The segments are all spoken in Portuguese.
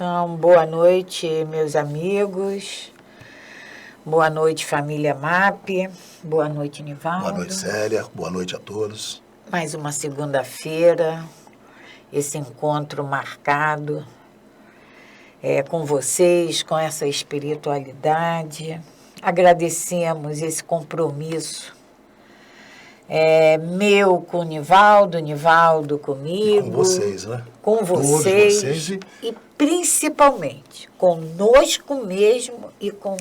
Então, boa noite, meus amigos. Boa noite, família MAP. Boa noite, Nivaldo. Boa noite, Célia. Boa noite a todos. Mais uma segunda-feira, esse encontro marcado com vocês, com essa espiritualidade. Agradecemos esse compromisso meu com o Nivaldo, Nivaldo comigo. E com vocês, né? Com vocês, todos vocês e principalmente conosco mesmo e com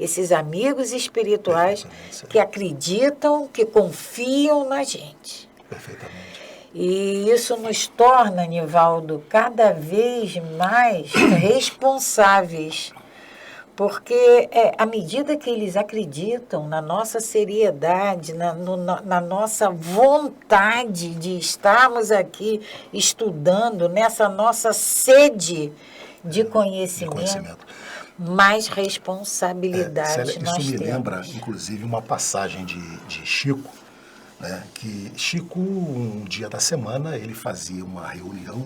esses amigos espirituais que acreditam, que confiam na gente. Perfeitamente. E isso nos torna, Nivaldo, cada vez mais responsáveis, porque à medida que eles acreditam na nossa seriedade, na nossa vontade de estarmos aqui estudando, nessa nossa sede de conhecimento, mais responsabilidade Célia, nós isso me temos. lembra, inclusive, uma passagem de Chico, né? Que Chico, um dia da semana, ele fazia uma reunião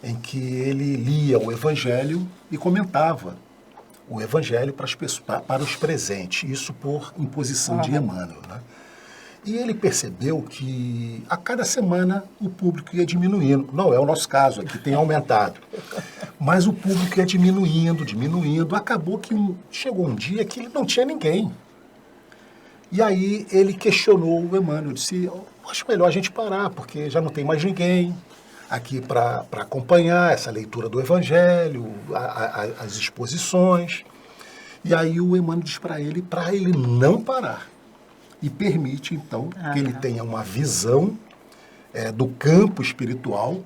em que ele lia o Evangelho e comentava o Evangelho para os presentes, isso por imposição de Emmanuel, né? E ele percebeu que a cada semana o público ia diminuindo. Não é o nosso caso, aqui tem aumentado. Mas o público ia diminuindo. Acabou que chegou um dia que ele não tinha ninguém. E aí ele questionou o Emmanuel, disse, acho melhor a gente parar, porque já não tem mais ninguém aqui para acompanhar essa leitura do Evangelho, as exposições. E aí o Emmanuel diz para ele não parar. E permite, então, que ele tenha uma visão do campo espiritual.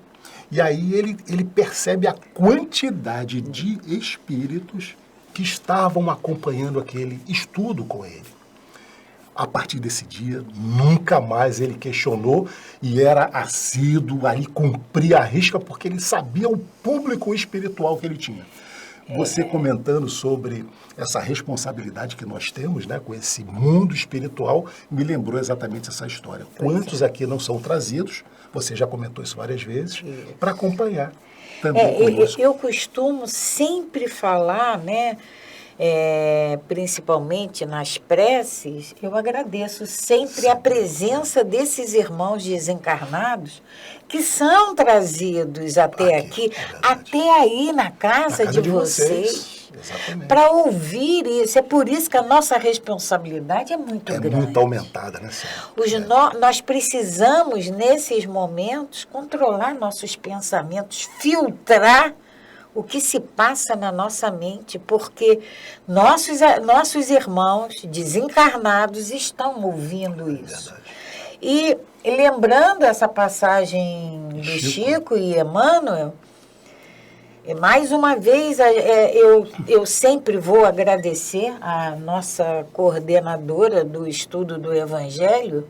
E aí ele percebe a quantidade de espíritos que estavam acompanhando aquele estudo com ele. A partir desse dia, nunca mais ele questionou e era assíduo, ali cumpria a risca, porque ele sabia o público espiritual que ele tinha. Você comentando sobre essa responsabilidade que nós temos, né, com esse mundo espiritual, me lembrou exatamente essa história. Quantos aqui não são trazidos, você já comentou isso várias vezes, para acompanhar também conosco. Eu costumo sempre falar, né, principalmente nas preces, eu agradeço sempre a presença desses irmãos desencarnados que são trazidos até aqui, até aí na casa de vocês, para ouvir isso. É por isso que a nossa responsabilidade é muito grande. É muito aumentada, né, Célia? Nós precisamos, nesses momentos, controlar nossos pensamentos, filtrar o que se passa na nossa mente, porque nossos irmãos desencarnados estão ouvindo isso. E lembrando essa passagem do Chico e Emmanuel, mais uma vez eu sempre vou agradecer a nossa coordenadora do estudo do Evangelho,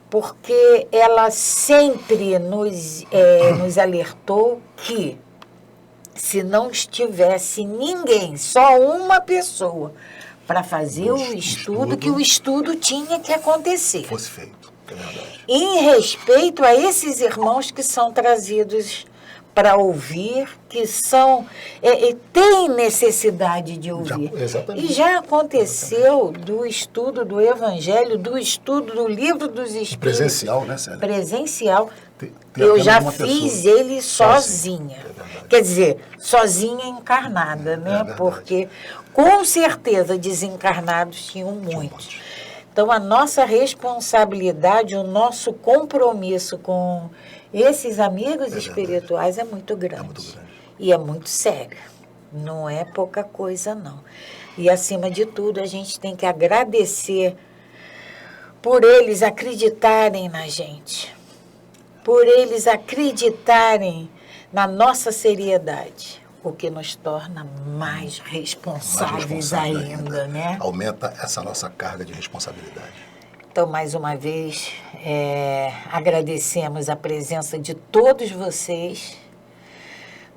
porque ela sempre nos alertou que se não estivesse ninguém, só uma pessoa, para fazer o estudo, que o estudo tinha que acontecer. Fosse feito, é verdade. Em respeito a esses irmãos que são trazidos para ouvir, que têm necessidade de ouvir. Exatamente. E já aconteceu do estudo do Evangelho, do estudo do Livro dos Espíritos. Presencial, né, Célia? Presencial. Eu já fiz ele sozinha. Quer dizer, sozinha encarnada, né? Porque, com certeza, desencarnados tinham muitos. Então, a nossa responsabilidade, o nosso compromisso com esses amigos espirituais é muito grande. É muito grande. E é muito sério. Não é pouca coisa, não. E, acima de tudo, a gente tem que agradecer por eles acreditarem na gente, por eles acreditarem na nossa seriedade, o que nos torna mais responsáveis ainda, né? Aumenta essa nossa carga de responsabilidade. Então, mais uma vez, agradecemos a presença de todos vocês.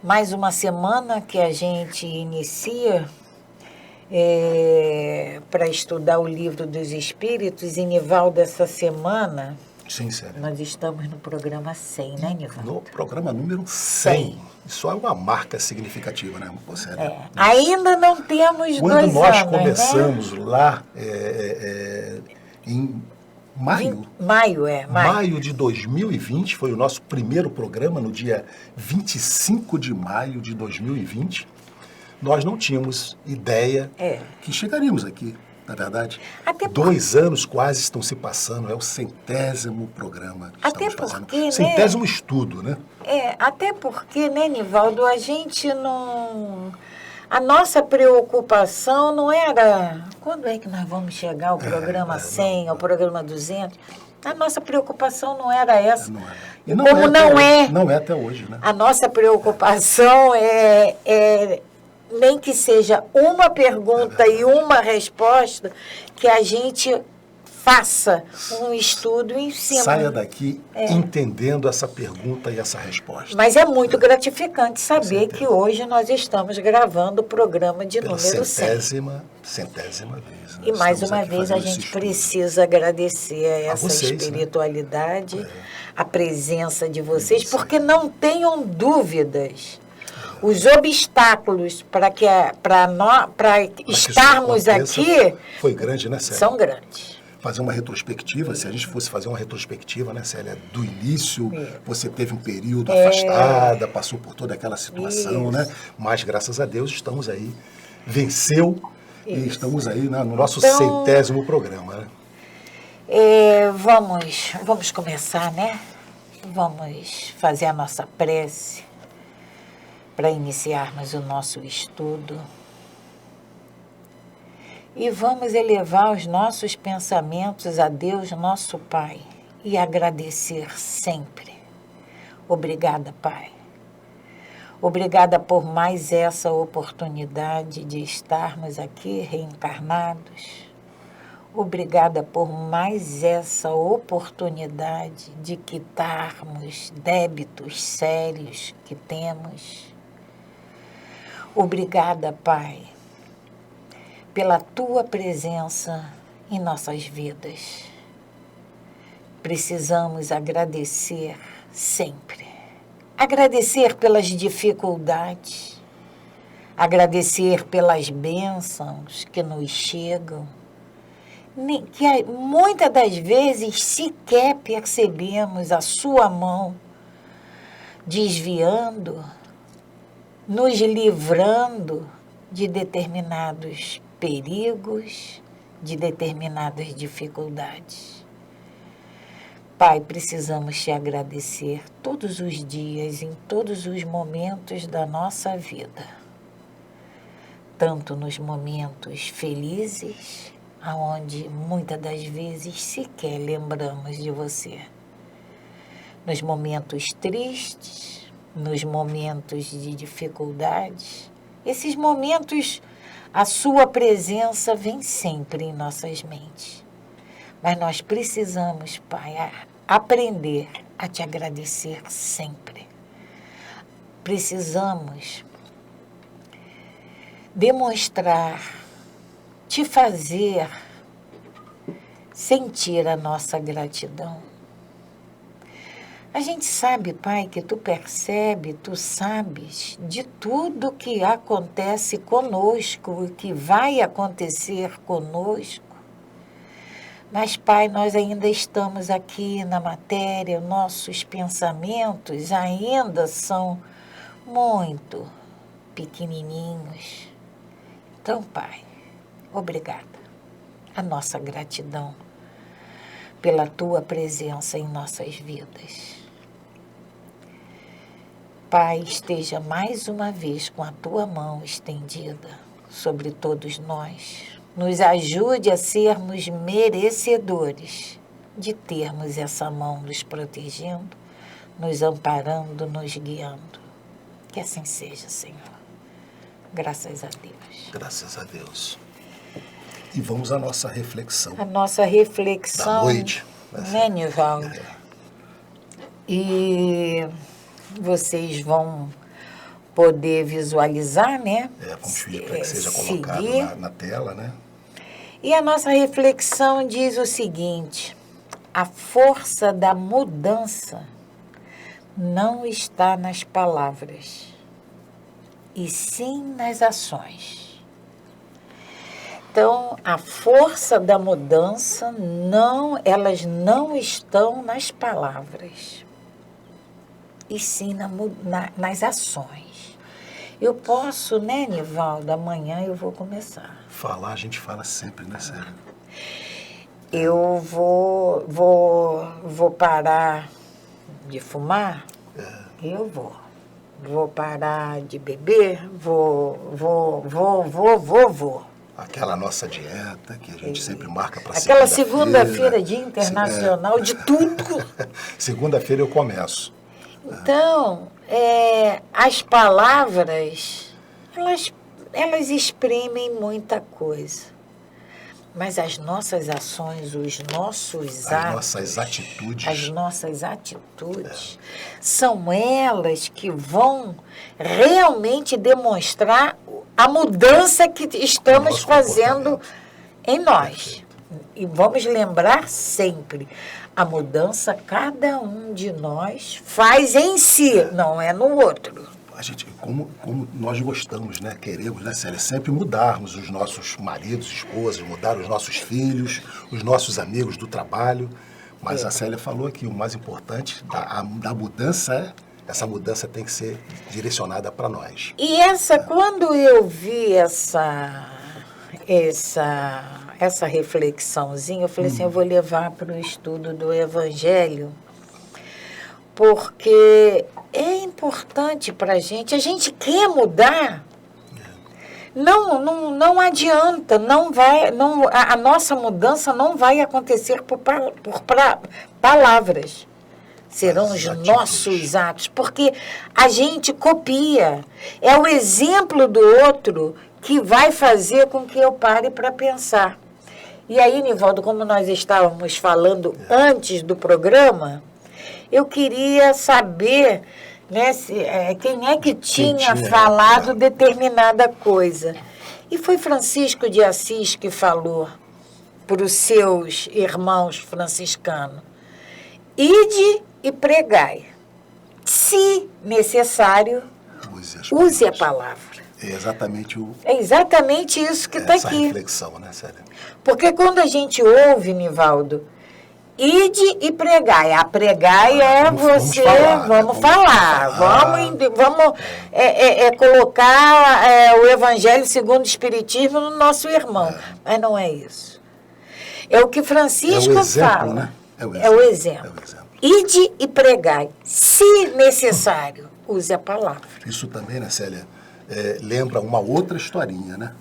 Mais uma semana que a gente inicia para estudar o Livro dos Espíritos. E, Nivaldo, essa semana Sim, Célia. Nós estamos no programa 100, né, Nivaldo? No programa número 100. Isso é uma marca significativa, né, Célia? É. Ainda não temos Quando 2 nós anos, começamos né? lá em maio, Maio. maio de 2020, foi o nosso primeiro programa, no dia 25 de maio de 2020, nós não tínhamos ideia que chegaríamos aqui, na verdade. Até 2 anos quase estão se passando, é o 100º programa que Até estamos fazendo. porque, né? 100º estudo, né? Até porque, né, Nivaldo, a gente não... A nossa preocupação não era quando é que nós vamos chegar ao programa 100, ao programa 200. A nossa preocupação não era essa. Não é. E como não é. Não é até hoje, né? A nossa preocupação é nem que seja uma pergunta e uma resposta, que a gente faça um estudo em cima. Saia daqui entendendo essa pergunta e essa resposta. Mas é muito gratificante saber que hoje nós estamos gravando o programa de Pela número 100. centésima vez. Né? E mais Estamos uma aqui vez a fazendo esse gente estudo. precisa agradecer a essa vocês, espiritualidade, a presença de vocês, porque não tenham dúvidas. Os obstáculos para estarmos isso aconteça, aqui foi grande, né, Célia? são grandes. Fazer uma retrospectiva, se a gente fosse fazer uma retrospectiva, né, Célia, do início, você teve um período afastada, passou por toda aquela situação, né? Mas, graças a Deus, estamos aí, venceu e estamos aí no nosso 100º programa, né? Vamos começar, né? Vamos fazer a nossa prece para iniciarmos o nosso estudo. E vamos elevar os nossos pensamentos a Deus, nosso Pai, e agradecer sempre. Obrigada, Pai. Obrigada por mais essa oportunidade de estarmos aqui reencarnados. Obrigada por mais essa oportunidade de quitarmos débitos sérios que temos. Obrigada, Pai, pela Tua presença em nossas vidas. Precisamos agradecer sempre. Agradecer pelas dificuldades, agradecer pelas bênçãos que nos chegam, que muitas das vezes sequer percebemos a Sua mão desviando, nos livrando de determinados perigos, de determinadas dificuldades. Pai, precisamos te agradecer todos os dias, em todos os momentos da nossa vida. Tanto nos momentos felizes, aonde muitas das vezes sequer lembramos de você. Nos momentos tristes, nos momentos de dificuldades, esses momentos, a sua presença vem sempre em nossas mentes. Mas nós precisamos, Pai, aprender a te agradecer sempre. Precisamos demonstrar, te fazer sentir a nossa gratidão. A gente sabe, Pai, que Tu percebe, Tu sabes de tudo que acontece conosco e que vai acontecer conosco. Mas, Pai, nós ainda estamos aqui na matéria, nossos pensamentos ainda são muito pequenininhos. Então, Pai, obrigada. A nossa gratidão pela Tua presença em nossas vidas. Pai, esteja mais uma vez com a Tua mão estendida sobre todos nós. Nos ajude a sermos merecedores de termos essa mão nos protegendo, nos amparando, nos guiando. Que assim seja, Senhor. Graças a Deus. Graças a Deus. E vamos à nossa reflexão. A nossa reflexão, Da noite. né, Nivaldo? E vocês vão poder visualizar, né? Vamos pedir para que seja colocado na tela, né? E a nossa reflexão diz o seguinte: a força da mudança não está nas palavras, e sim nas ações. Então, a força da mudança, elas não estão nas palavras, e sim nas ações. Eu posso, né, Nivaldo? Amanhã eu vou começar. Falar, a gente fala sempre, né, Célia? Eu vou parar de fumar? Eu vou. Vou parar de beber? Vou. Aquela nossa dieta que a gente sempre marca para Aquela segunda-feira, Dia Internacional de tudo. Segunda-feira eu começo. Então, as palavras, elas exprimem muita coisa. Mas as nossas ações, os nossos atos, as nossas atitudes, são elas que vão realmente demonstrar a mudança que estamos fazendo em nós. E vamos lembrar sempre, a mudança cada um de nós faz em si, não é no outro. A gente, como nós gostamos, né, queremos, né, Célia, sempre mudarmos os nossos maridos, esposas, mudar os nossos filhos, os nossos amigos do trabalho. Mas a Célia falou que o mais importante da mudança essa mudança tem que ser direcionada para nós. E quando eu vi essa reflexãozinha, eu falei assim, eu vou levar para o estudo do Evangelho, porque é importante para a gente quer mudar, não adianta, a nossa mudança não vai acontecer por palavras, serão os nossos atos, porque a gente copia, é o exemplo do outro que vai fazer com que eu pare para pensar. E aí, Nivaldo, como nós estávamos falando antes do programa, eu queria saber, né, quem é que tinha falado determinada coisa. E foi Francisco de Assis que falou para os seus irmãos franciscanos: ide e pregai. Se necessário, use a palavra. É exatamente isso que está aqui. Essa reflexão, né, Célia? Porque quando a gente ouve, Nivaldo, ide e pregai. A pregai vamos colocar o Evangelho segundo o Espiritismo no nosso irmão. Mas não é isso. É o que Francisco fala. Né? É o exemplo. Ide e pregai. Se necessário, use a palavra. Isso também, né, Célia, lembra uma outra historinha, né?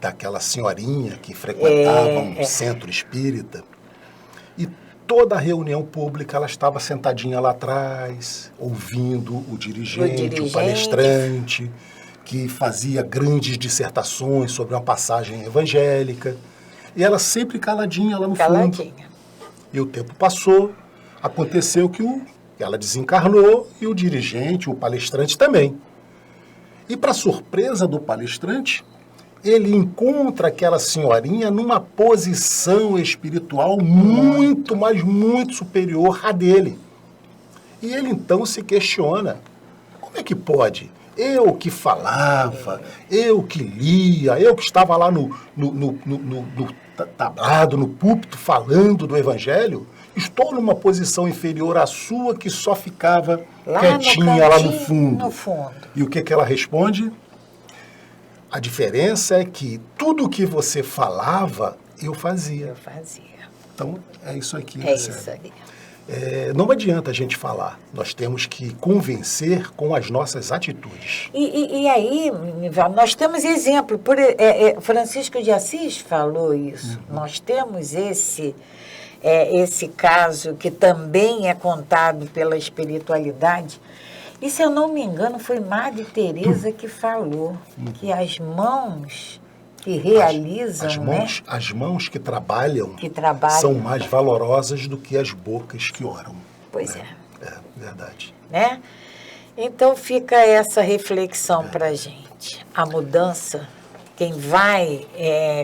Daquela senhorinha que frequentava um centro espírita. E toda a reunião pública ela estava sentadinha lá atrás, ouvindo o dirigente, o palestrante, que fazia grandes dissertações sobre uma passagem evangélica. E ela sempre caladinha lá no fundo. E o tempo passou, aconteceu que ela desencarnou e o dirigente, o palestrante também. E para surpresa do palestrante, ele encontra aquela senhorinha numa posição espiritual muito, mas muito superior à dele. E ele então se questiona, como é que pode? Eu que falava, eu que lia, eu que estava lá no tablado, no púlpito, falando do Evangelho, estou numa posição inferior à sua, que só ficava quietinha lá no fundo. E o que ela responde? A diferença é que tudo o que você falava, eu fazia. Então, é isso aqui. É isso aí. Não adianta a gente falar, nós temos que convencer com as nossas atitudes. E aí, nós temos exemplo, Francisco de Assis falou isso, nós temos esse caso que também é contado pela espiritualidade, e se eu não me engano foi Madre Teresa que falou que as mãos que realizam, as mãos que trabalham são mais valorosas do que as bocas que oram. Pois é. É verdade. Né? Então fica essa reflexão para a gente. A mudança quem vai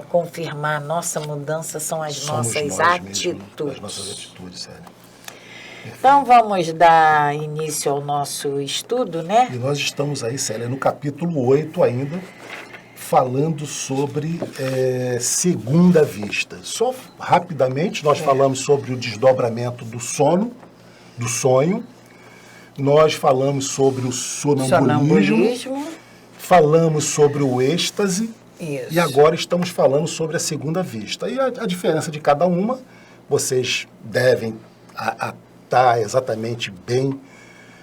confirmar a nossa mudança são as Somos nossas nós mesmos, atitudes. as nossas atitudes, Célia. Então, vamos dar início ao nosso estudo, né? E nós estamos aí, Célia, no capítulo 8 ainda, falando sobre segunda vista. Só rapidamente, nós falamos sobre o desdobramento do sono, do sonho. Nós falamos sobre o sonambulismo. Falamos sobre o êxtase. Isso. E agora estamos falando sobre a segunda vista. E a diferença de cada uma, vocês devem estar exatamente bem,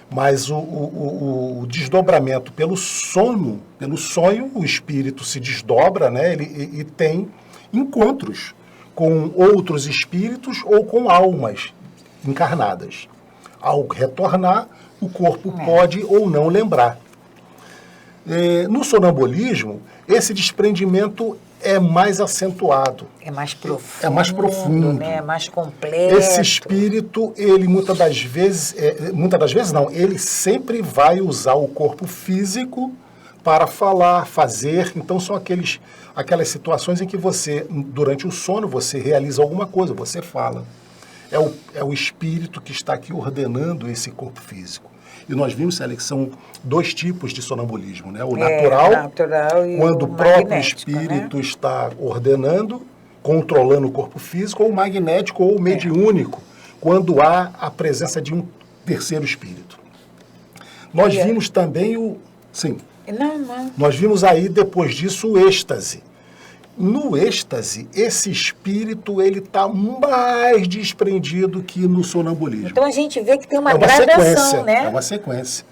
mas o desdobramento pelo sono, pelo sonho, o espírito se desdobra, né? E tem encontros com outros espíritos ou com almas encarnadas. Ao retornar, o corpo pode ou não lembrar. No sonambulismo, esse desprendimento é mais acentuado. É mais profundo. É mais profundo. Né? É mais completo. Esse espírito, ele muitas das vezes não, ele sempre vai usar o corpo físico para falar, fazer. Então são aquelas situações em que você, durante o sono, você realiza alguma coisa, você fala. É o espírito que está aqui ordenando esse corpo físico. E nós vimos, Célia, que são 2 tipos de sonambulismo, né? O natural e quando o próprio espírito, né? está ordenando, controlando o corpo físico, ou o magnético ou o mediúnico, quando há a presença de um terceiro espírito. Nós vimos também Sim. Não. Nós vimos aí, depois disso, o êxtase. No êxtase, esse espírito ele está mais desprendido que no sonambulismo. Então a gente vê que tem uma gradação, né? É uma sequência.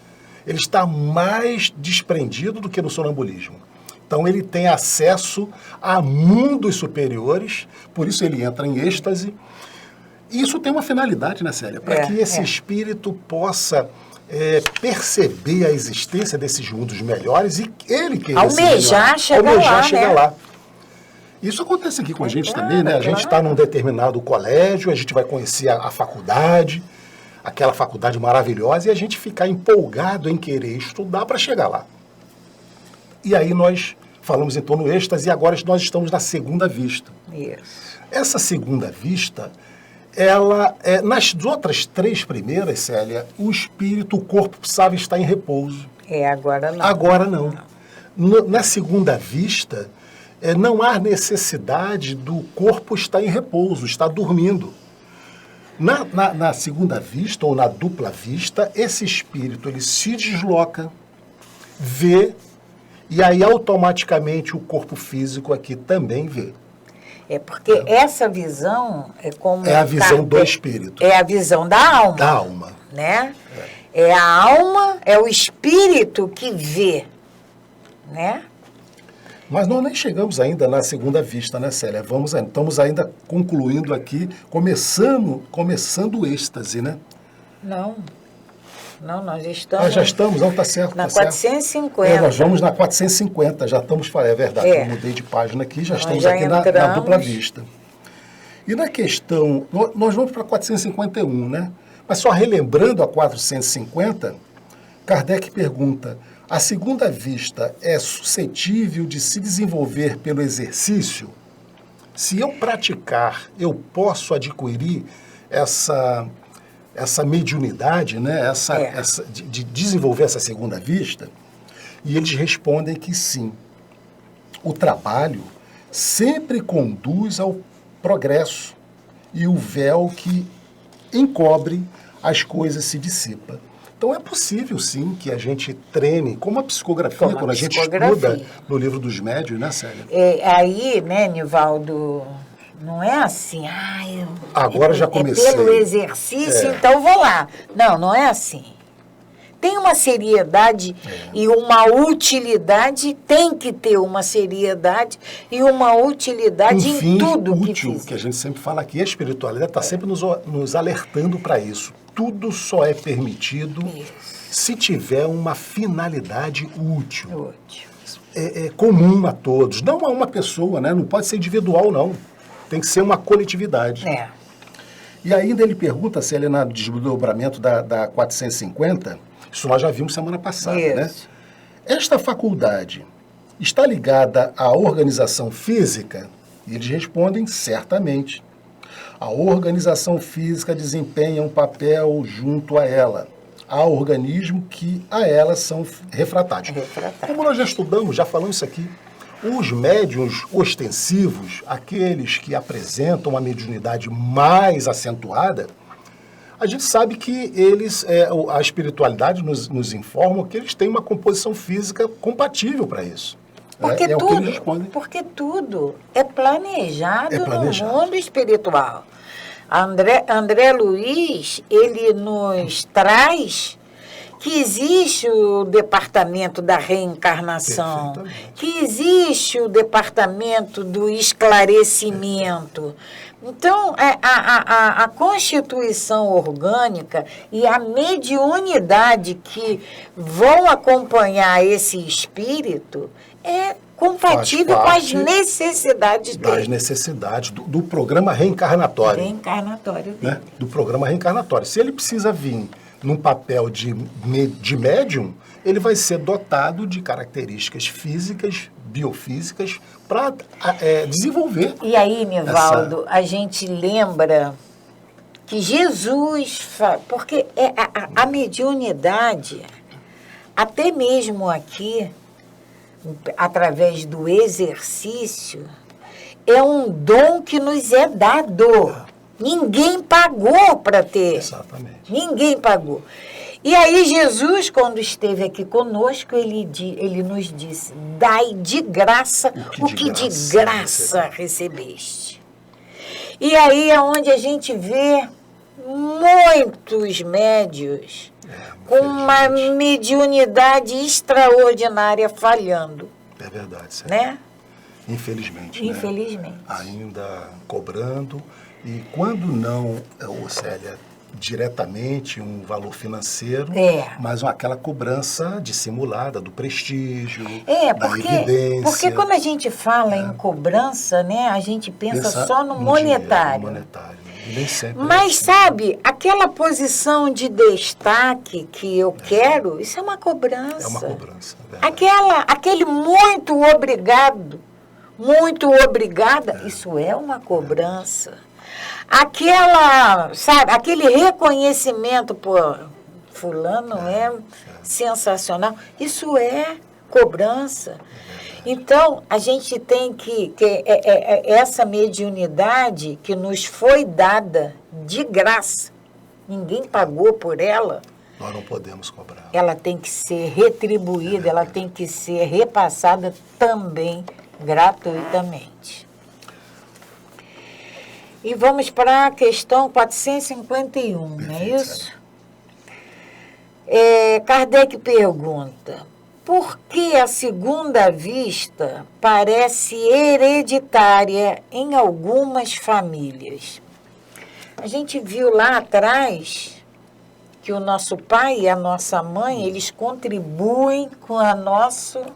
Ele está mais desprendido do que no sonambulismo. Então ele tem acesso a mundos superiores, por isso ele entra em êxtase. E isso tem uma finalidade, né, Célia? Para que esse espírito possa perceber a existência desses mundos melhores e ele querer almejar chegar lá. Isso acontece aqui com a gente também, né? A gente está num determinado colégio, a gente vai conhecer a faculdade, aquela faculdade maravilhosa, e a gente ficar empolgado em querer estudar para chegar lá. E aí nós falamos então no êxtase e agora nós estamos na segunda vista. Isso. Essa segunda vista, ela, nas outras 3 primeiras, Célia, o corpo precisava estar em repouso. Agora não. Agora não. Na segunda vista, não há necessidade do corpo estar em repouso, estar dormindo. Na segunda vista, ou na dupla vista, esse espírito ele se desloca, vê, e aí automaticamente o corpo físico aqui também vê. Porque essa visão é como... É a visão do espírito. É a visão da alma. Da alma. Né? É a alma, é o espírito que vê, né? Mas nós nem chegamos ainda na segunda vista, né, Célia? Estamos ainda concluindo aqui, começando o êxtase, né? Não, nós estamos... já estamos, não, tá certo. Na tá 450. Certo. Nós vamos na 450, já estamos, é verdade, eu mudei de página aqui, já estamos aqui na dupla vista. E na questão, nós vamos para 451, né? Mas só relembrando a 450, Kardec pergunta: a segunda vista é suscetível de se desenvolver pelo exercício? Se eu praticar, eu posso adquirir essa mediunidade, né? De desenvolver essa segunda vista? E eles respondem que sim. O trabalho sempre conduz ao progresso e o véu que encobre as coisas se dissipa. Então é possível, sim, que a gente treine, como a psicografia, quando a gente estuda no livro dos médiuns, né, Célia? Aí, né, Nivaldo, não é assim, agora já comecei. Pelo exercício, então vou lá. Não é assim. Tem uma seriedade e uma utilidade, tem que ter uma seriedade e uma utilidade em tudo que fizer. Que a gente sempre fala aqui, a espiritualidade está sempre nos alertando para isso. Tudo só é permitido se tiver uma finalidade útil. É comum a todos, não a uma pessoa, né? Não pode ser individual, não. Tem que ser uma coletividade. E ainda ele pergunta, Célia, no desdobramento da 450, isso nós já vimos semana passada, né? Esta faculdade está ligada à organização física? E eles respondem certamente. A organização física desempenha um papel junto a ela. Há organismos que a ela são refratários. Como nós já estudamos, já falamos isso aqui, os médiuns ostensivos, aqueles que apresentam uma mediunidade mais acentuada, a gente sabe que eles, a espiritualidade nos informa que eles têm uma composição física compatível para isso. Porque, o que eles respondem. Porque tudo é planejado no mundo espiritual. André Luiz, ele nos traz que existe o departamento da reencarnação, que existe o departamento do esclarecimento. Então, a constituição orgânica e a mediunidade que vão acompanhar esse espírito é compatível com as necessidades dele. Das necessidades do programa reencarnatório. Reencarnatório dele. Né? Do programa reencarnatório. Se ele precisa vir num papel de médium, ele vai ser dotado de características físicas, biofísicas, para desenvolver. E aí, Nivaldo, a gente lembra que Jesus, porque a mediunidade, até mesmo aqui, através do exercício, é um dom que nos é dado. Ninguém pagou para ter. Exatamente. Ninguém pagou. E aí Jesus, quando esteve aqui conosco, ele nos disse, dai de graça o que de graça recebeste. E aí é onde a gente vê muitos médios com uma mediunidade extraordinária falhando. É verdade, certo. Né? Infelizmente. Infelizmente. Né? Ainda cobrando. E quando não, Célia, diretamente um valor financeiro, mas aquela cobrança dissimulada do prestígio, da evidência. Porque quando a gente fala em cobrança, né, a gente pensa só no monetário. E nem sempre mas sabe, aquela posição de destaque que eu quero, isso é uma cobrança. É uma cobrança. Aquele muito obrigado, muito obrigada, isso é uma cobrança. Aquele reconhecimento, fulano é sensacional, isso é cobrança. Então, a gente tem que essa mediunidade que nos foi dada de graça, ninguém pagou por ela. Nós não podemos cobrar. Ela tem que ser retribuída, ela tem que ser repassada também gratuitamente. E vamos para a questão 451, não é isso? Kardec pergunta, por que a segunda vista parece hereditária em algumas famílias? A gente viu lá atrás que o nosso pai e a nossa mãe, eles contribuem com a matéria.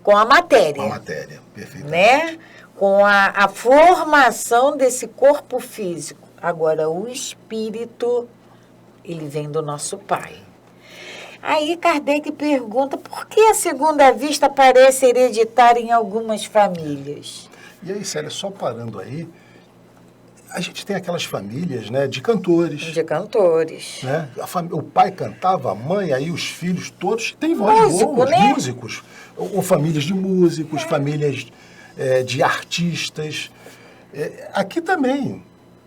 Com a matéria, perfeitamente. Né? Com a formação desse corpo físico. Agora, o espírito, ele vem do nosso pai. Aí Kardec pergunta, por que a segunda vista parece hereditária em algumas famílias? E aí, Célia, só parando aí, a gente tem aquelas famílias, né, de cantores. De cantores. Né? O pai cantava, a mãe, aí os filhos todos têm voz boa, né? Músicos. Ou famílias de músicos, famílias de artistas. Aqui também.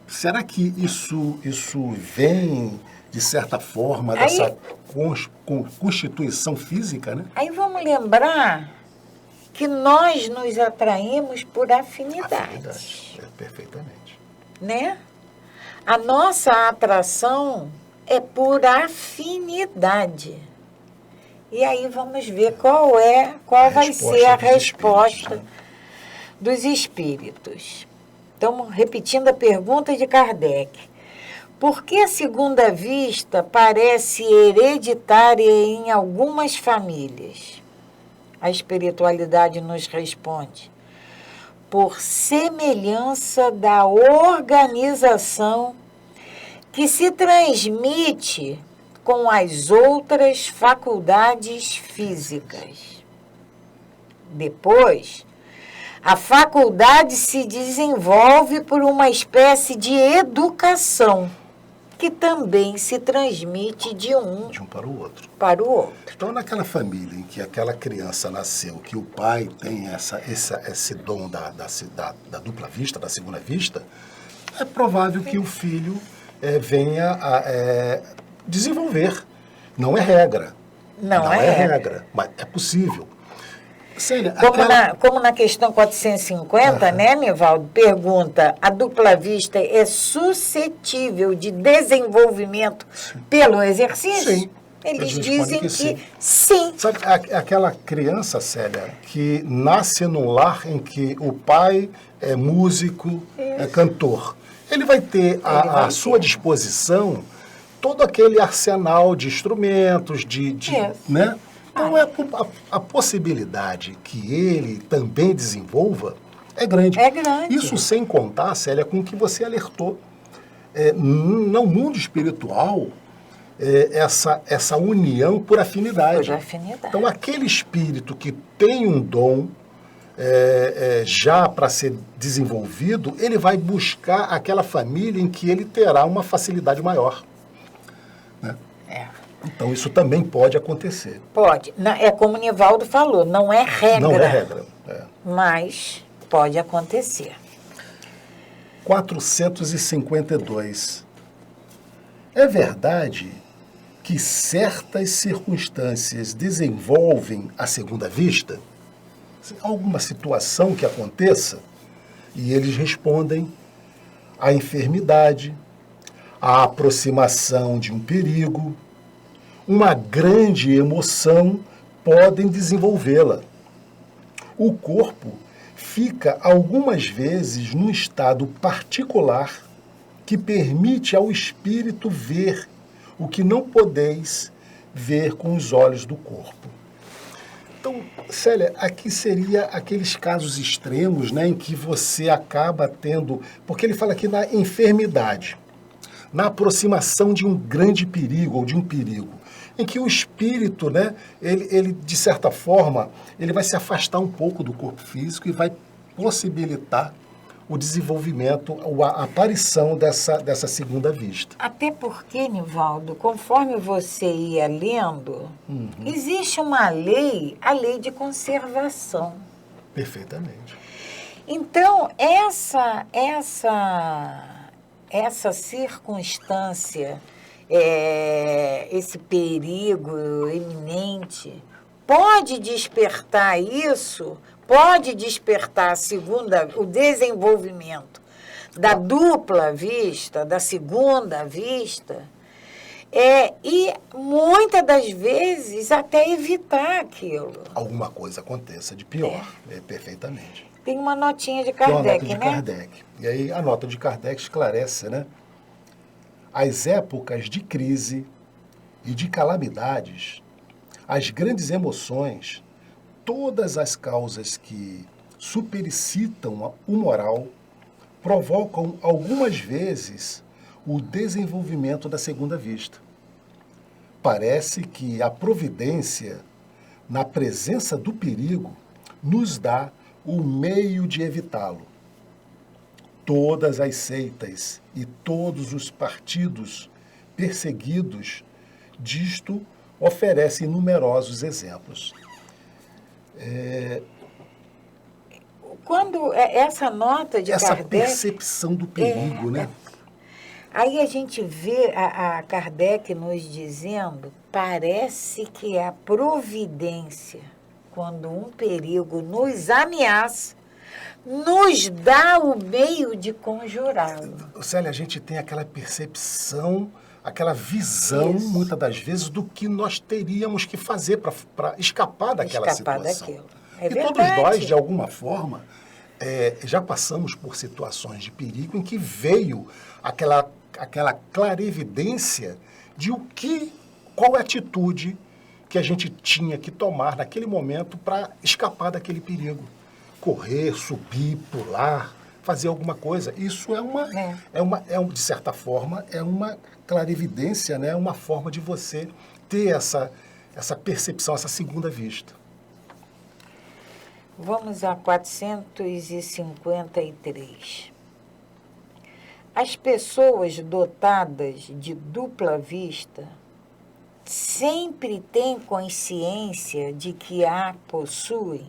Será que isso vem, de certa forma, dessa constituição física, né? Aí vamos lembrar que nós nos atraímos por afinidade. Perfeitamente. Né? A nossa atração é por afinidade. E aí vamos ver qual vai ser a resposta dos espíritos. Então, repetindo a pergunta de Kardec. Por que a segunda vista parece hereditária em algumas famílias? A espiritualidade nos responde. Por semelhança da organização que se transmite com as outras faculdades físicas. Depois, a faculdade se desenvolve por uma espécie de educação, que também se transmite de um para o outro. para o outro. Então, naquela família em que aquela criança nasceu, que o pai tem esse dom da dupla vista, da segunda vista, é provável que o filho venha a desenvolver. Não é regra. Não é regra, mas é possível. Célia, Como na questão 450, né, Nivaldo, pergunta, a dupla vista é suscetível de desenvolvimento pelo exercício? Sim. Eles dizem que sim. Sabe, aquela criança, Célia, que nasce num lar em que o pai é músico, é cantor, ele vai ter à sua disposição todo aquele arsenal de instrumentos, né? Então, a possibilidade que ele também desenvolva é grande. É grande. Isso sem contar, Célia, com o que você alertou. No mundo espiritual, essa união por afinidade. Por afinidade. Então, aquele espírito que tem um dom já para ser desenvolvido, ele vai buscar aquela família em que ele terá uma facilidade maior. Né? Então, isso também pode acontecer. Pode. É como o Nivaldo falou, não é regra. Não é regra. Mas pode acontecer. 452. É verdade que certas circunstâncias desenvolvem a segunda vista? Alguma situação que aconteça? E eles respondem: a enfermidade, a aproximação de um perigo, uma grande emoção podem desenvolvê-la. O corpo fica algumas vezes num estado particular que permite ao espírito ver o que não podeis ver com os olhos do corpo. Então, Célia, aqui seria aqueles casos extremos, né, em que você acaba tendo, porque ele fala aqui na enfermidade, na aproximação de um grande perigo ou de um perigo, em que o espírito, né, ele de certa forma, ele vai se afastar um pouco do corpo físico e vai possibilitar o desenvolvimento, a aparição dessa segunda vista. Até porque, Nivaldo, conforme você ia lendo, existe uma lei, a lei de conservação. Perfeitamente. Então, essa circunstância, esse perigo iminente, pode despertar isso, pode despertar o desenvolvimento da dupla vista, da segunda vista, e muitas das vezes até evitar aquilo. Alguma coisa aconteça de pior, perfeitamente. Tem uma notinha de Kardec, né? Kardec. E aí a nota de Kardec esclarece, né? As épocas de crise e de calamidades, as grandes emoções, todas as causas que supericitam o moral, provocam algumas vezes o desenvolvimento da segunda vista. Parece que a providência, na presença do perigo, nos dá o meio de evitá-lo. Todas as seitas e todos os partidos perseguidos disto oferecem numerosos exemplos. Quando essa nota de essa Kardec... percepção do perigo, né? Aí a gente vê a Kardec nos dizendo, parece que a providência, quando um perigo nos ameaça, nos dá o meio de conjurá-lo. Célia, a gente tem aquela percepção, aquela visão, muitas das vezes, do que nós teríamos que fazer para escapar daquela situação. É e verdade. todos nós, de alguma forma, já passamos por situações de perigo em que veio aquela clarividência de qual é a atitude que a gente tinha que tomar naquele momento para escapar daquele perigo. Correr, subir, pular, fazer alguma coisa. Isso de certa forma, é uma clarividência, né? Uma forma de você ter essa percepção, essa segunda vista. Vamos a 453. As pessoas dotadas de dupla vista sempre têm consciência de que a possuem.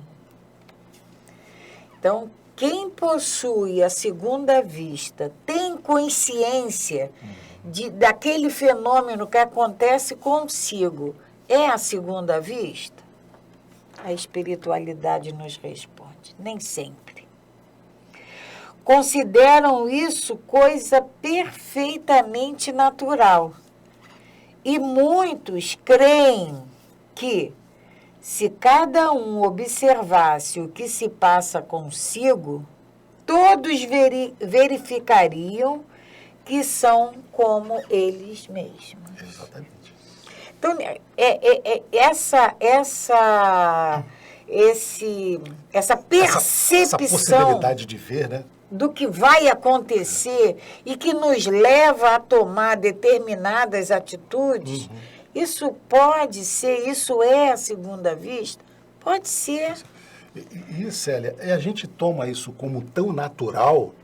Então, quem possui a segunda vista tem consciência daquele fenômeno que acontece consigo. É a segunda vista? A espiritualidade nos responde, nem sempre. Consideram isso coisa perfeitamente natural. E muitos creem que, se cada um observasse o que se passa consigo, todos verificariam que são como eles mesmos. Exatamente. Então, essa percepção essa possibilidade de ver, né? do que vai acontecer e que nos leva a tomar determinadas atitudes, isso pode ser, isso é a segunda vista? Pode ser. E Célia, a gente toma isso como tão natural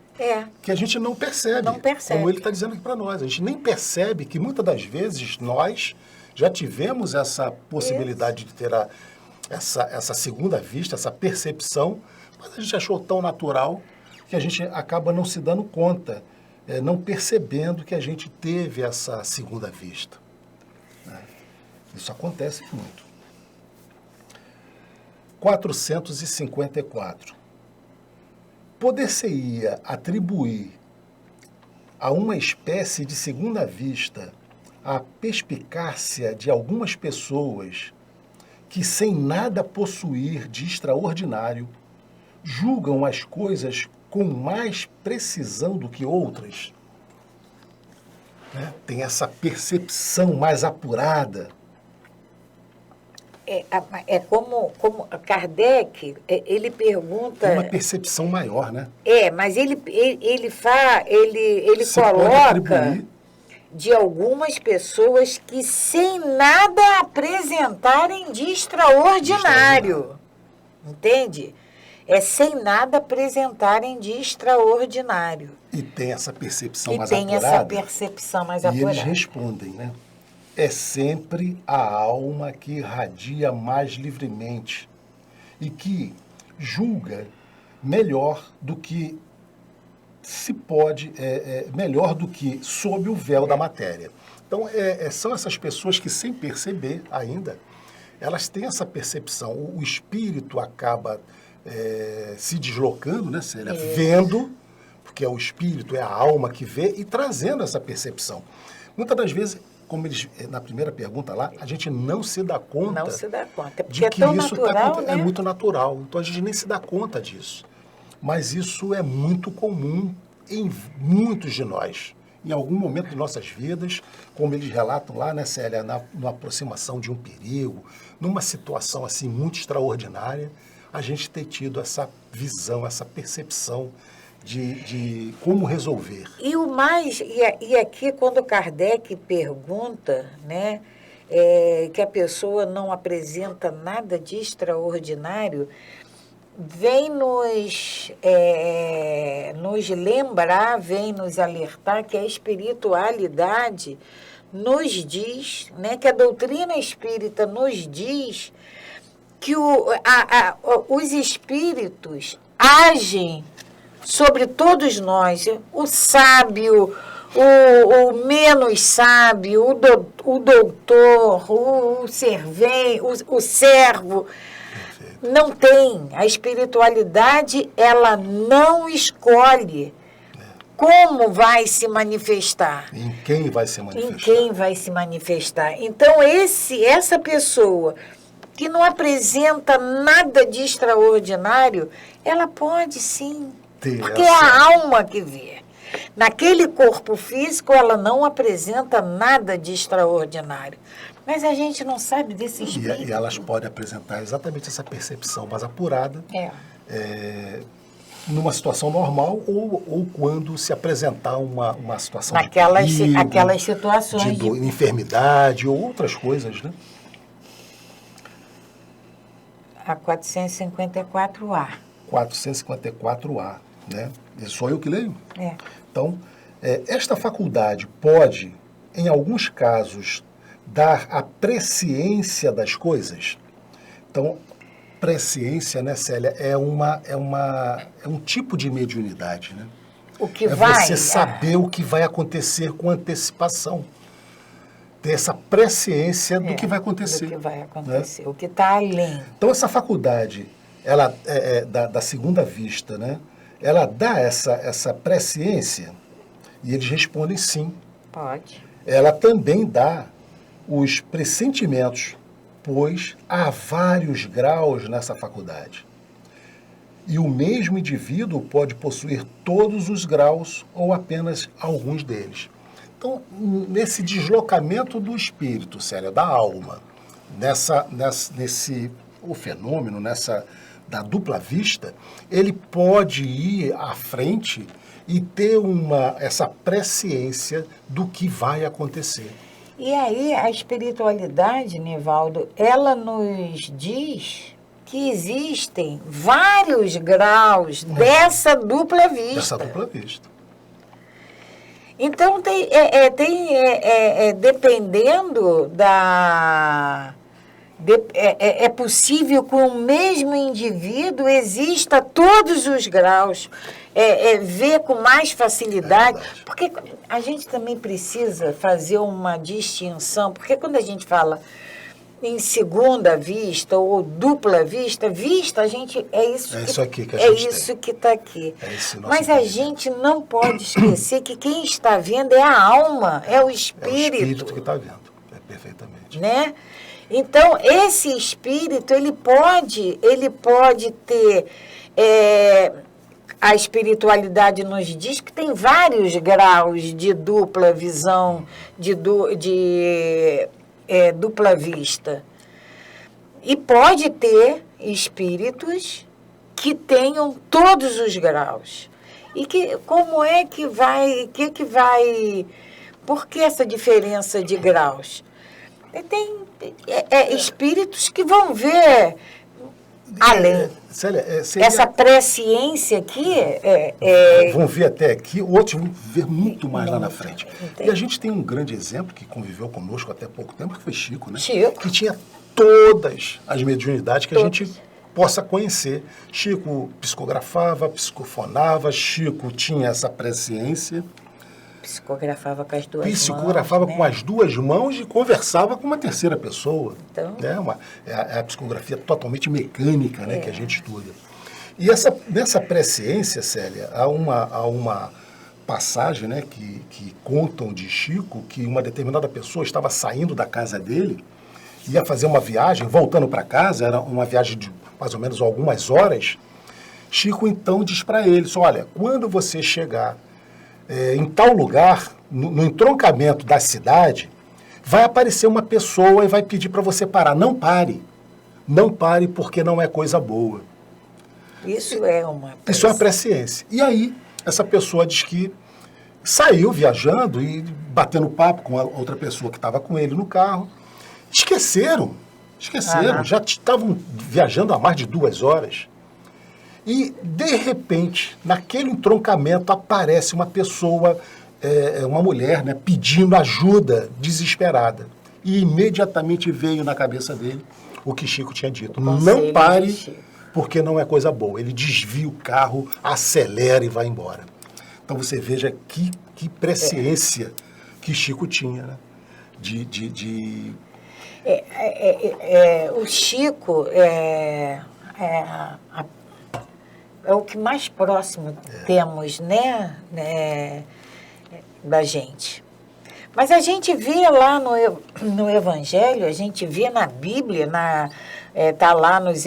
que a gente não percebe. Não percebe. Como ele está dizendo aqui para nós. A gente nem percebe que muitas das vezes nós já tivemos essa possibilidade de ter essa segunda vista, essa percepção, mas a gente achou tão natural que a gente acaba não se dando conta, não percebendo que a gente teve essa segunda vista. Isso acontece muito. 454. Poder-se-ia atribuir a uma espécie de segunda vista a perspicácia de algumas pessoas que, sem nada possuir de extraordinário, julgam as coisas com mais precisão do que outras? Tem essa percepção mais apurada. Como Kardec, ele pergunta... Tem uma percepção maior, né? Mas ele Você coloca... pode atribuir de algumas pessoas que sem nada apresentarem de extraordinário. Entende? Sem nada apresentarem de extraordinário. E tem essa percepção mais apurada. E tem essa percepção mais apurada. E eles respondem, né? É sempre a alma que irradia mais livremente e que julga melhor do que se pode, melhor do que sob o véu da matéria. Então, são essas pessoas que, sem perceber ainda, elas têm essa percepção. O espírito acaba se deslocando, né, Célia? Vendo, porque é o espírito, é a alma que vê, e trazendo essa percepção. Muitas das vezes, como eles, na primeira pergunta lá, a gente não se dá conta. Não se dá conta, porque de que tão isso natural, né? É muito natural. Então, a gente nem se dá conta disso. Mas isso é muito comum em muitos de nós. Em algum momento de nossas vidas, como eles relatam lá, né, Célia, na aproximação de um perigo, numa situação assim muito extraordinária, a gente ter tido essa visão, essa percepção de como resolver. E o mais, e aqui quando Kardec pergunta, né, que a pessoa não apresenta nada de extraordinário, vem nos lembrar, vem nos alertar que a espiritualidade nos diz, né, que a doutrina espírita nos diz que os espíritos agem sobre todos nós, o sábio, o menos sábio, o doutor, o servo. Não tem. A espiritualidade, ela não escolhe como vai se manifestar. Em quem vai se manifestar. Em quem vai se manifestar. Então, essa pessoa que não apresenta nada de extraordinário, ela pode sim. Porque é a alma que vê. Naquele corpo físico, ela não apresenta nada de extraordinário. Mas a gente não sabe desse espírito. E elas podem apresentar exatamente essa percepção mais apurada numa situação normal ou quando se apresentar uma situação aquelas de situações enfermidade ou outras coisas, né? A 454A. 454A, né? Sou eu que leio? É. Então, esta faculdade pode, em alguns casos, dar a presciência das coisas. Então, presciência, né, Célia, é um tipo de mediunidade, né? O que vai... Você saber o que vai acontecer com antecipação. Ter essa presciência do que vai acontecer. Do que vai acontecer, né? O que está além. Então, essa faculdade, ela da segunda vista, né? Ela dá essa presciência e eles respondem sim. Pode. Ela também dá os pressentimentos, pois há vários graus nessa faculdade. E o mesmo indivíduo pode possuir todos os graus ou apenas alguns deles. Então, nesse deslocamento do espírito, Célia, da alma, o fenômeno, da dupla vista, ele pode ir à frente e ter essa presciência do que vai acontecer. E aí, a espiritualidade, Nivaldo, ela nos diz que existem vários graus dessa dupla vista. Dessa dupla vista. Então, dependendo da... É possível que o mesmo indivíduo exista todos os graus, ver com mais facilidade, porque a gente também precisa fazer uma distinção, porque quando a gente fala em segunda vista ou dupla vista, a gente isso que está aqui. Mas a gente não pode esquecer que quem está vendo é a alma, é o espírito. É o espírito que está vendo, perfeitamente. Né? Então, esse espírito, ele pode ter... a espiritualidade nos diz que tem vários graus de dupla visão, de dupla vista. E pode ter espíritos que tenham todos os graus. E como é que vai... Por que essa diferença de graus? Tem espíritos que vão ver além. Célia, essa presciência aqui... Vão ver até aqui, outros vão ver muito mais lá na frente. Entendi. E a gente tem um grande exemplo que conviveu conosco até pouco tempo, que foi Chico, né? Chico. Que tinha todas as mediunidades que a gente possa conhecer. Chico psicografava, psicofonava, Chico tinha essa presciência. Psicografava com as duas mãos. Psicografava com as duas mãos e conversava com uma terceira pessoa. Então... É a psicografia totalmente mecânica, né, que a gente estuda. E nessa presciência, Célia, há uma passagem, né, que contam de Chico que uma determinada pessoa estava saindo da casa dele, ia fazer uma viagem, voltando para casa, era uma viagem de mais ou menos algumas horas. Chico então diz para ele, olha, quando você chegar em tal lugar, no entroncamento da cidade, vai aparecer uma pessoa e vai pedir para você parar. Não pare. Não pare porque não é coisa boa. Isso é uma presciência. E aí, essa pessoa diz que saiu viajando e batendo papo com a outra pessoa que estava com ele no carro. Esqueceram. Já estavam viajando há mais de 2 horas. E, de repente, naquele entroncamento, aparece uma pessoa, uma mulher, né, pedindo ajuda, desesperada. E imediatamente veio na cabeça dele o que Chico tinha dito. Não pare, porque não é coisa boa. Ele desvia o carro, acelera e vai embora. Então, você veja que presciência que Chico tinha, né? O Chico é o que mais próximo temos, né, da gente. Mas a gente vê lá no Evangelho, a gente vê na Bíblia, tá lá nos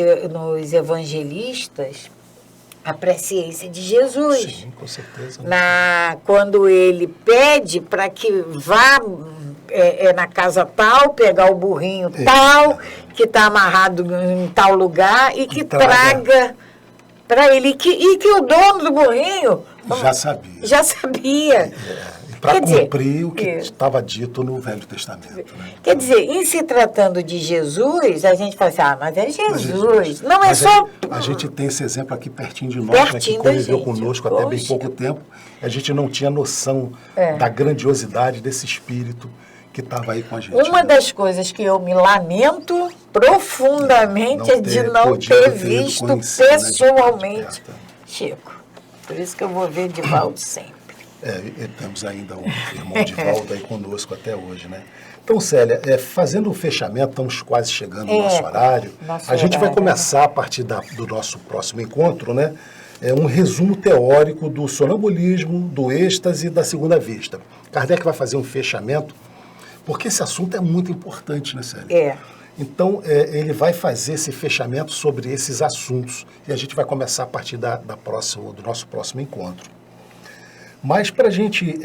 evangelistas, a presciência de Jesus. Sim, com certeza. Quando ele pede para que vá na casa tal, pegar o burrinho tal, que está amarrado em tal lugar, e que traga para ele, e que o dono do burrinho já sabia. para cumprir o que estava dito no Velho Testamento. Né? Quer dizer, em se tratando de Jesus, a gente fala assim, mas é Jesus. Não é só... A gente tem esse exemplo aqui pertinho de nós, né, que conviveu conosco até bem pouco tempo. A gente não tinha noção da grandiosidade desse Espírito que estava aí com a gente. Uma das coisas que eu me lamento profundamente é de não ter visto pessoalmente Chico. Por isso que eu vou ver Divaldo sempre. E temos ainda o irmão Divaldo aí conosco até hoje, né? Então, Célia, fazendo o fechamento, estamos quase chegando no nosso horário. A gente vai começar, a partir do nosso próximo encontro, né? Um resumo teórico do sonambulismo, do êxtase e da segunda vista. Kardec vai fazer um fechamento, porque esse assunto é muito importante, né, Célia? Então, ele vai fazer esse fechamento sobre esses assuntos. E a gente vai começar a partir do nosso próximo encontro. Mas para a gente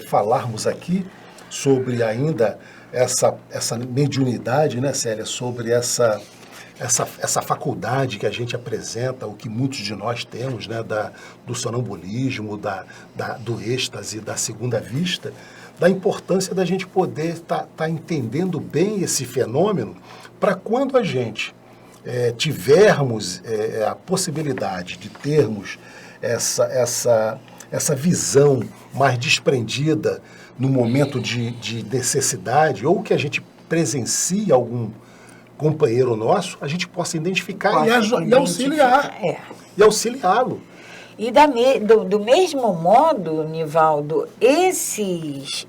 falarmos aqui sobre ainda essa mediunidade, né, Célia? Sobre essa faculdade que a gente apresenta, o que muitos de nós temos, né, do sonambulismo, do êxtase, da segunda vista, da importância da gente poder estar entendendo bem esse fenômeno para quando a gente tivermos a possibilidade de termos essa visão mais desprendida no momento de necessidade, ou que a gente presencie algum companheiro nosso, a gente possa identificar e auxiliar. E auxiliá-lo. E do mesmo modo, Nivaldo, esses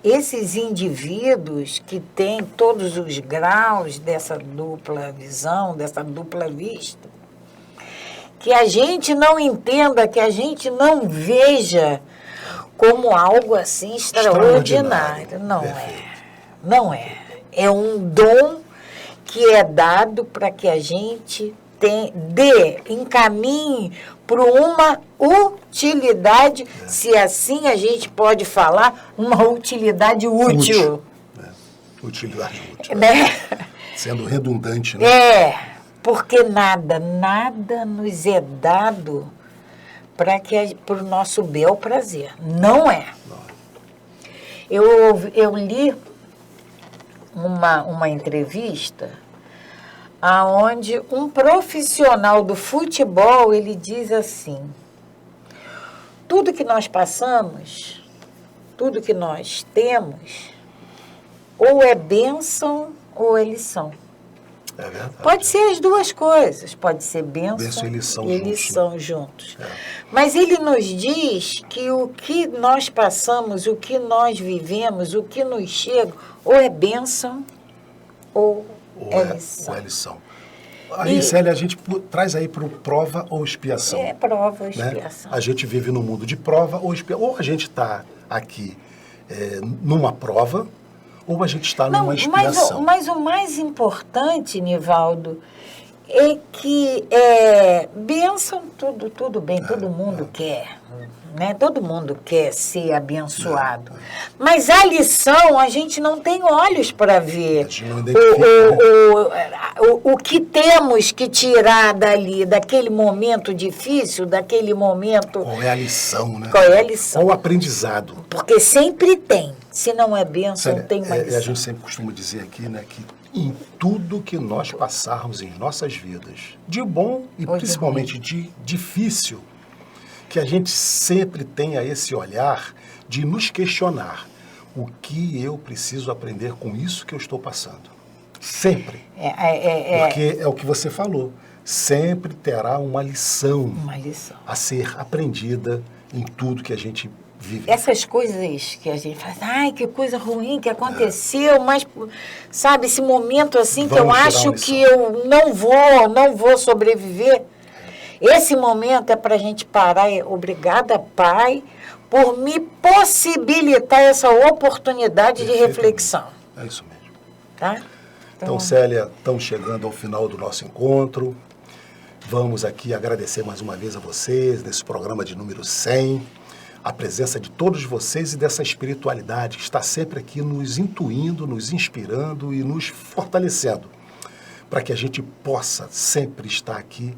indivíduos que têm todos os graus dessa dupla visão, dessa dupla vista, que a gente não entenda, que a gente não veja como algo assim extraordinário. Não é. É um dom que é dado para que a gente encaminhe para uma utilidade, se assim a gente pode falar, uma utilidade útil. Utilidade útil. Né? Sendo redundante, né? Porque nada nos é dado para o nosso bel prazer. Não é. Eu li uma entrevista aonde um profissional do futebol, ele diz assim: tudo que nós passamos, tudo que nós temos, ou é bênção ou é lição. É verdade. Pode ser as duas coisas, pode ser bênção e lição juntos. Mas ele nos diz que o que nós passamos, o que nós vivemos, o que nos chega, ou é bênção ou é lição. Aí, Célia, a gente traz aí para o prova ou expiação. Prova ou expiação. Né? A gente vive no mundo de prova ou expiação. Ou a gente está aqui numa prova, ou a gente está numa expiação. Mas o mais importante, Nivaldo, é que bênção, tudo bem, todo mundo quer. Né? Todo mundo quer ser abençoado. Mas a lição, a gente não tem olhos para ver. A gente não o que temos que tirar dali, daquele momento difícil, daquele momento... Qual é a lição, né? Qual é a lição? Qual o aprendizado? Porque sempre tem. Se não é bênção, não tem uma lição. A gente sempre costuma dizer aqui, né, que em tudo que nós passarmos em nossas vidas, de bom e principalmente de difícil, que a gente sempre tenha esse olhar de nos questionar o que eu preciso aprender com isso que eu estou passando. Sempre. Porque é o que você falou. Sempre terá uma lição a ser aprendida em tudo que a gente vive. Essas coisas que a gente faz, ai, que coisa ruim que aconteceu, mas, sabe, esse momento assim que eu acho que eu não vou sobreviver. Esse momento é para a gente parar. Obrigada, Pai, por me possibilitar essa oportunidade de reflexão. É isso mesmo. Tá? Então, Célia, estamos chegando ao final do nosso encontro. Vamos aqui agradecer mais uma vez a vocês, nesse programa de número 100, a presença de todos vocês e dessa espiritualidade que está sempre aqui nos intuindo, nos inspirando e nos fortalecendo, para que a gente possa sempre estar aqui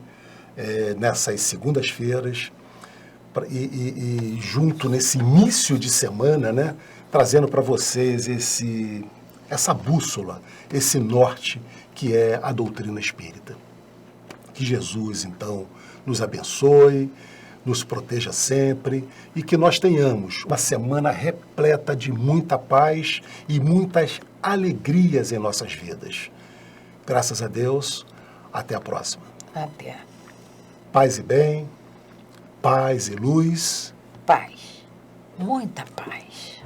nessas segundas-feiras, e junto nesse início de semana, né, trazendo para vocês essa bússola, esse norte que é a doutrina espírita. Que Jesus, então, nos abençoe, nos proteja sempre e que nós tenhamos uma semana repleta de muita paz e muitas alegrias em nossas vidas. Graças a Deus, até a próxima. Até. Paz e bem, paz e luz. Paz. Muita paz.